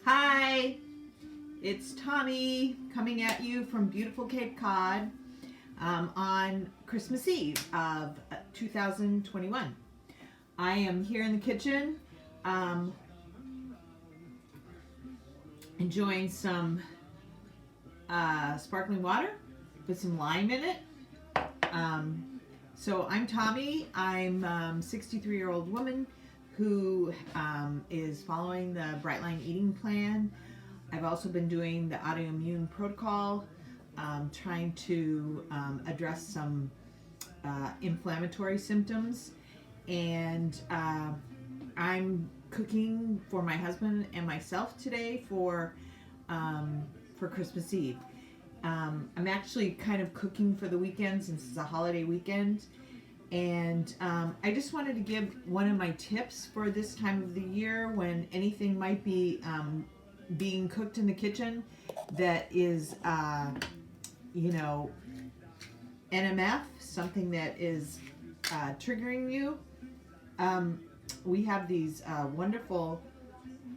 Hi, it's Tommy coming at you from beautiful Cape Cod on Christmas Eve of 2021. I am here in the kitchen um, enjoying some sparkling water with some lime in it. So I'm Tommy. I'm a 63-year-old woman who is following the Bright Line Eating Plan. I've also been doing the Autoimmune Protocol, trying to address some inflammatory symptoms. And I'm cooking for my husband and myself today for Christmas Eve. I'm actually kind of cooking for the weekend since it's a holiday weekend. And I just wanted to give one of my tips for this time of the year when anything might be being cooked in the kitchen that is, NMF, something that is triggering you. We have these wonderful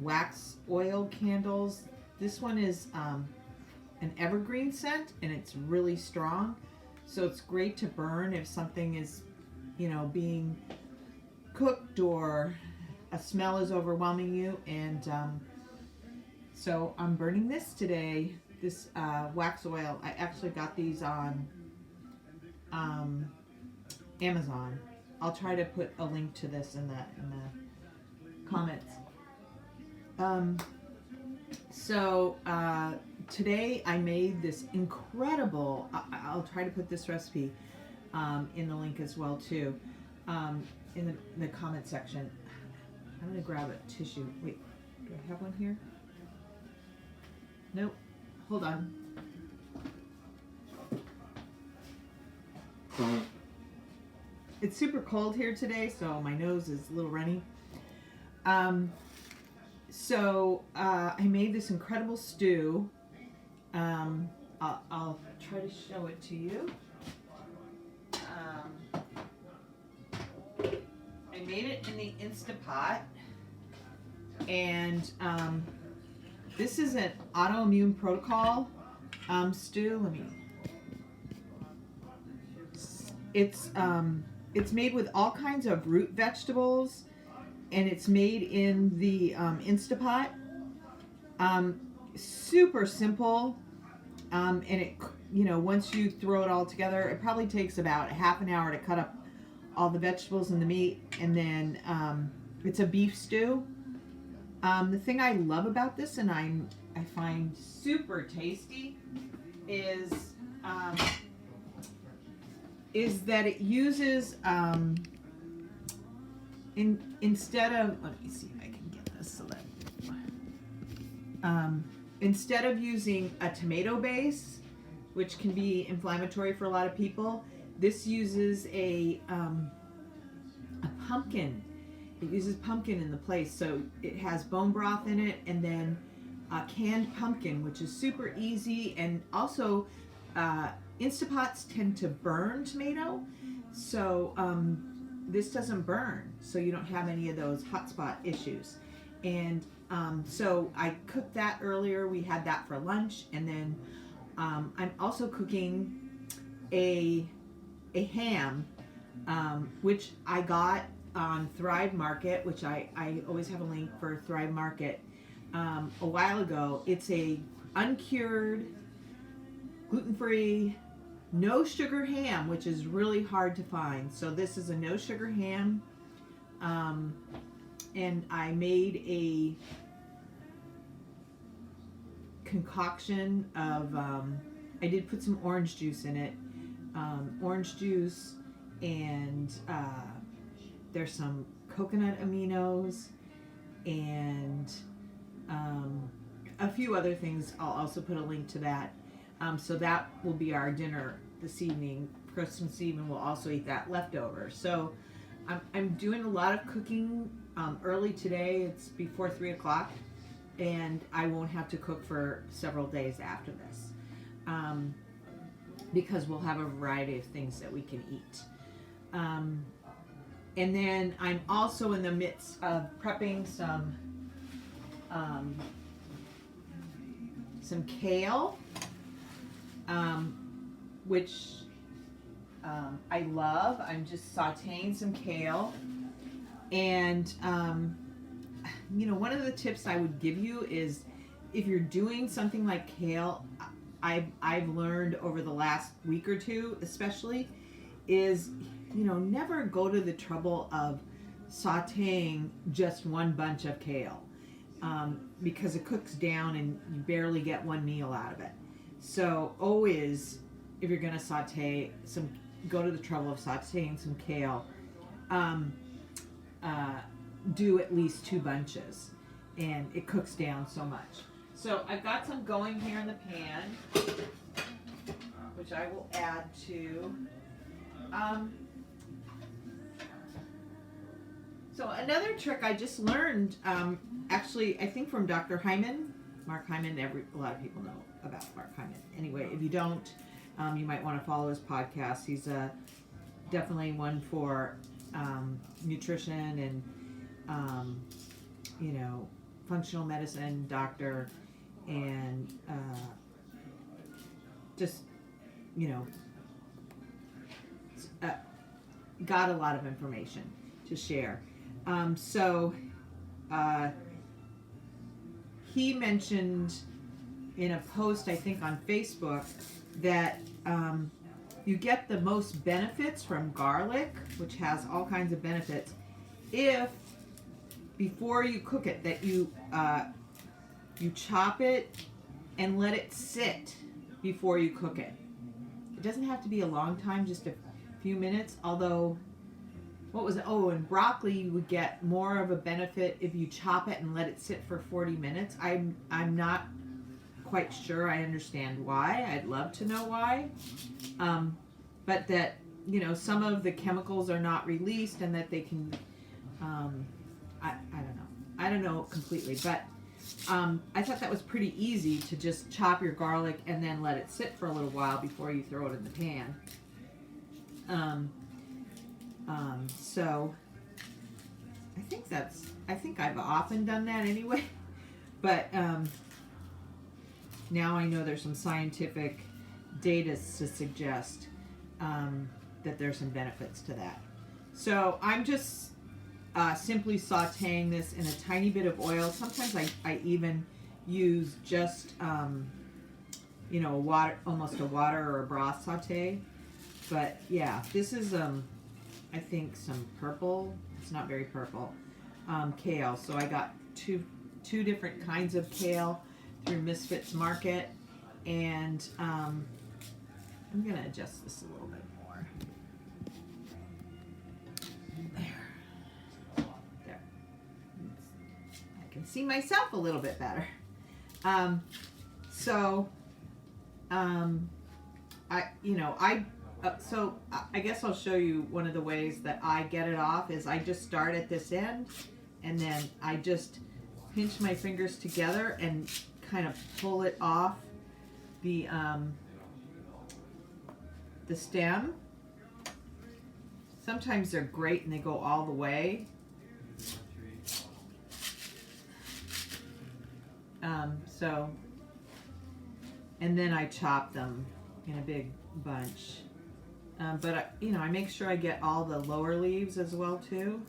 wax oil candles. This one is an evergreen scent, and it's really strong. So it's great to burn if something is, being cooked or a smell is overwhelming you. And so I'm burning this today, this wax oil. I actually got these on Amazon. I'll try to put a link to this in the comments. Today I made this incredible, I'll try to put this recipe in the link as well too, in the comment section. I'm going to grab a tissue. Wait, do I have one here? Nope. Hold on. It's super cold here today, so my nose is a little runny. I made this incredible stew. I'll try to show it to you. I made it in the Instapot, and this is an Autoimmune Protocol stew. It's made with all kinds of root vegetables, and it's made in the Instapot. Super simple, and it, once you throw it all together, it probably takes about half an hour to cut up all the vegetables and the meat, and then it's a beef stew. The thing I love about this, and I find super tasty, is that it uses instead of, let me see if I can get this so that instead of using a tomato base, which can be inflammatory for a lot of people, this uses a pumpkin. It uses pumpkin in the place, so it has bone broth in it, and then canned pumpkin, which is super easy. And also, Instapots tend to burn tomato, so this doesn't burn, so you don't have any of those hot spot issues. And so I cooked that earlier. We had that for lunch, and then I'm also cooking a ham, which I got on Thrive Market, which I always have a link for Thrive Market, a while ago. It's a uncured, gluten-free, no sugar ham, which is really hard to find. So this is a no sugar ham, and I made a concoction of, I did put some orange juice in it, orange juice, and there's some coconut aminos, and a few other things. I'll also put a link to that. So that will be our dinner this evening, Christmas Eve, and we'll also eat that leftover. So I'm doing a lot of cooking early today. It's before 3 o'clock, and I won't have to cook for several days after this, because we'll have a variety of things that we can eat. And then I'm also in the midst of prepping some some kale, which I love. I'm just sauteing some kale. And, you know, one of the tips I would give you is if you're doing something like kale, I've learned over the last week or two especially, is, you know, never go to the trouble of sauteing just one bunch of kale, because it cooks down and you barely get one meal out of it. So always, if you're going to saute some, go to the trouble of sauteing some kale, do at least 2 bunches, and it cooks down so much. So I've got some going here in the pan, which I will add to. So another trick I just learned, actually, I think from Dr. Hyman, Mark Hyman. A lot of people know about Mark Hyman. Anyway, if you don't, you might want to follow his podcast. He's definitely one for nutrition and you know, functional medicine doctor, and just, you know, got a lot of information to share. He mentioned in a post, I think on Facebook, that you get the most benefits from garlic, which has all kinds of benefits, if before you cook it, that you chop it and let it sit before you cook it. It doesn't have to be a long time, just a few minutes, although and broccoli, you would get more of a benefit if you chop it and let it sit for 40 minutes. I'm not quite sure I understand why. I'd love to know why. But that, you know, some of the chemicals are not released, and that they can, I don't know. I don't know completely, but I thought that was pretty easy, to just chop your garlic and then let it sit for a little while before you throw it in the pan. So I think I've often done that anyway, but now I know there's some scientific data to suggest that there's some benefits to that. So I'm just simply sauteing this in a tiny bit of oil. Sometimes I even use just, you know, almost a water or a broth saute. But yeah, this is, I think, some purple. It's not very purple. Kale. So I got two different kinds of kale through Misfits Market, and I'm going to adjust this a little bit more. There. I can see myself a little bit better. So I guess I'll show you one of the ways that I get it off is I just start at this end, and then I just pinch my fingers together and kind of pull it off the stem. Sometimes they're great and they go all the way. And then I chop them in a big bunch. But I make sure I get all the lower leaves as well too.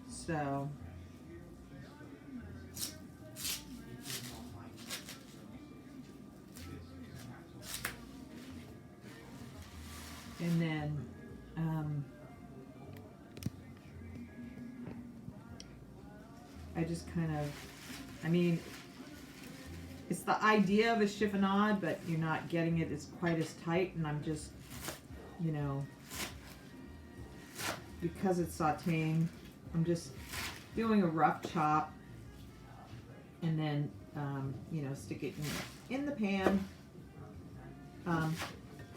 So and then I just kind of, it's the idea of a chiffonade, but you're not getting it as quite as tight, and I'm just, because it's sauteing, I'm just doing a rough chop, and then, stick it in the pan.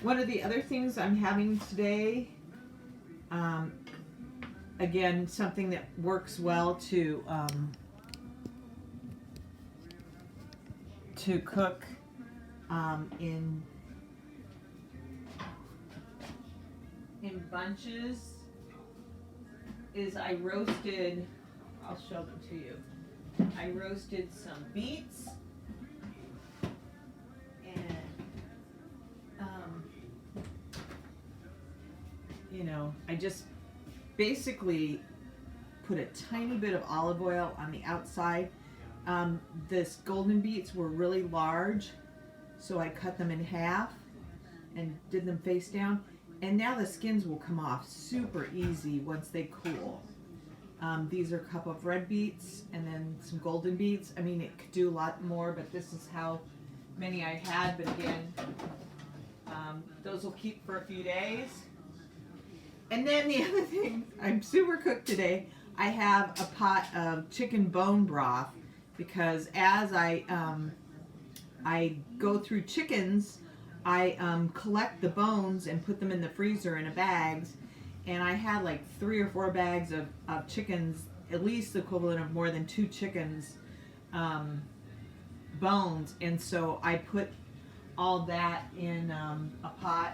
One of the other things I'm having today, again, something that works well to cook in bunches, is I roasted I'll show them to you. I roasted some beets, and I just basically put a tiny bit of olive oil on the outside. This golden beets were really large, so I cut them in half and did them face down. And now the skins will come off super easy once they cool. These are a cup of red beets and then some golden beets. I mean, it could do a lot more, but this is how many I had. But again, those will keep for a few days. And then the other thing, I'm super cooked today. I have a pot of chicken bone broth because as I go through chickens, I collect the bones and put them in the freezer in bags. And I had like 3 or 4 bags of chickens, at least the equivalent of more than 2 chickens' bones. And so I put all that in a pot.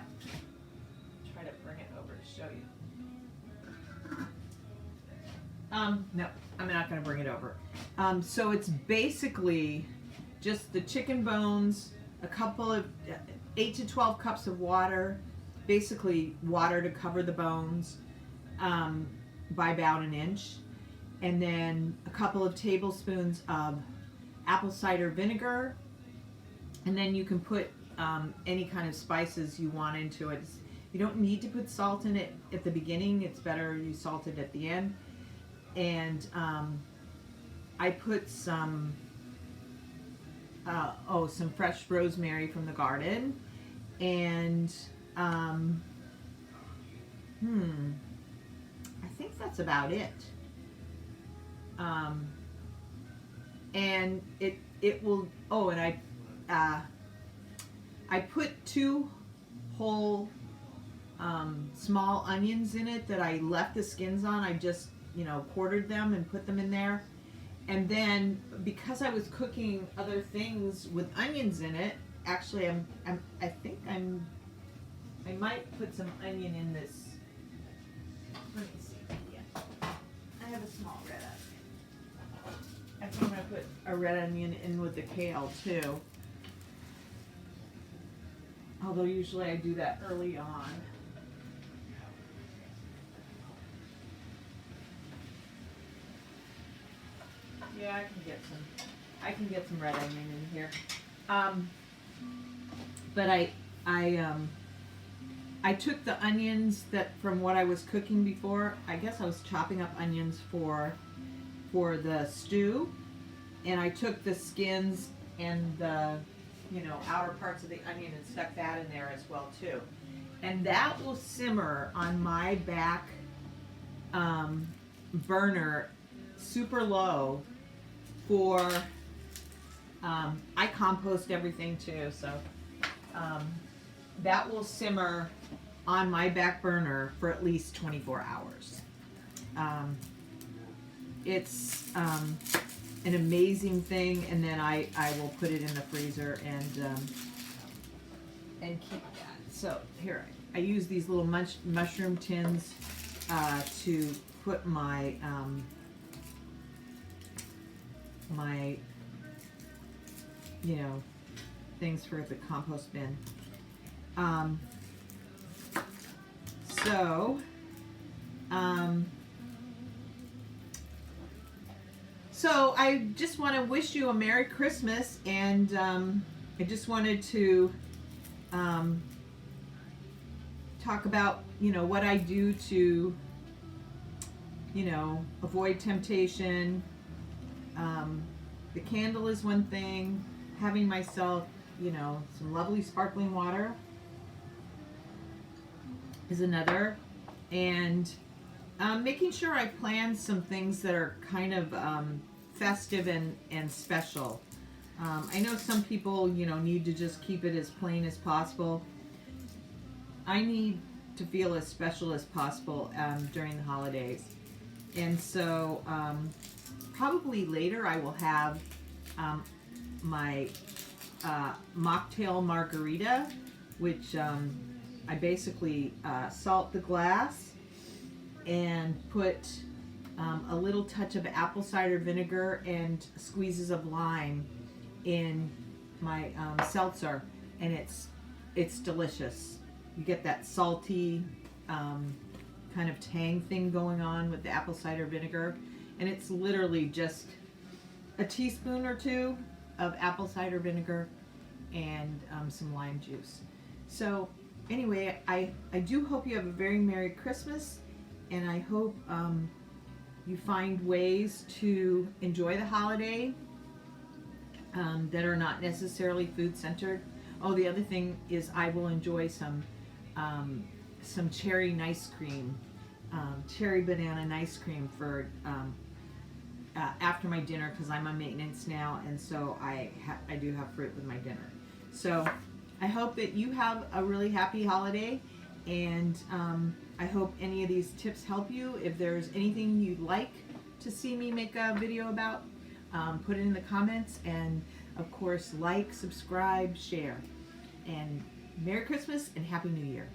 Try to bring it over to show you. No, I'm not going to bring it over. So it's basically just the chicken bones, a couple of 8 to 12 cups of water, basically water to cover the bones by about an inch, and then a couple of tablespoons of apple cider vinegar, and then you can put any kind of spices you want into it. You don't need to put salt in it at the beginning. It's better you salt it at the end. And I put some fresh rosemary from the garden, and I think that's about it. And it will. Oh, and I put 2 whole small onions in it that I left the skins on. I just quartered them and put them in there. And then because I was cooking other things with onions in it, actually I might put some onion in this. Let me see. Yeah. I have a small red onion. I think I'm going to put a red onion in with the kale too. Although usually I do that early on. Yeah, I can get some red onion in here. But I took the onions that from what I was cooking before. I guess I was chopping up onions for the stew, and I took the skins and the outer parts of the onion and stuck that in there as well too. And that will simmer on my back burner super low for I compost everything too, so that will simmer on my back burner for at least 24 hours. It's an amazing thing, and then I will put it in the freezer and keep that. So here I use these little mushroom tins to put my my things for the compost bin. So I just want to wish you a Merry Christmas, and I just wanted to talk about what I do to avoid temptation. The candle is one thing, having myself some lovely sparkling water is another, and making sure I plan some things that are kind of festive and special. I know some people need to just keep it as plain as possible. I need to feel as special as possible during the holidays, and so probably later I will have my Mocktail Margarita, which I basically salt the glass and put a little touch of apple cider vinegar and squeezes of lime in my seltzer, and it's delicious. You get that salty kind of tang thing going on with the apple cider vinegar, and it's literally just a teaspoon or two of apple cider vinegar and some lime juice. So anyway, I do hope you have a very Merry Christmas, and I hope you find ways to enjoy the holiday that are not necessarily food centered. Oh, the other thing is I will enjoy some cherry nice cream, cherry banana nice cream for after my dinner, because I'm on maintenance now, and so I do have fruit with my dinner. So I hope that you have a really happy holiday, and I hope any of these tips help you. If there's anything you'd like to see me make a video about, put it in the comments, and of course, like, subscribe, share. And Merry Christmas and Happy New Year.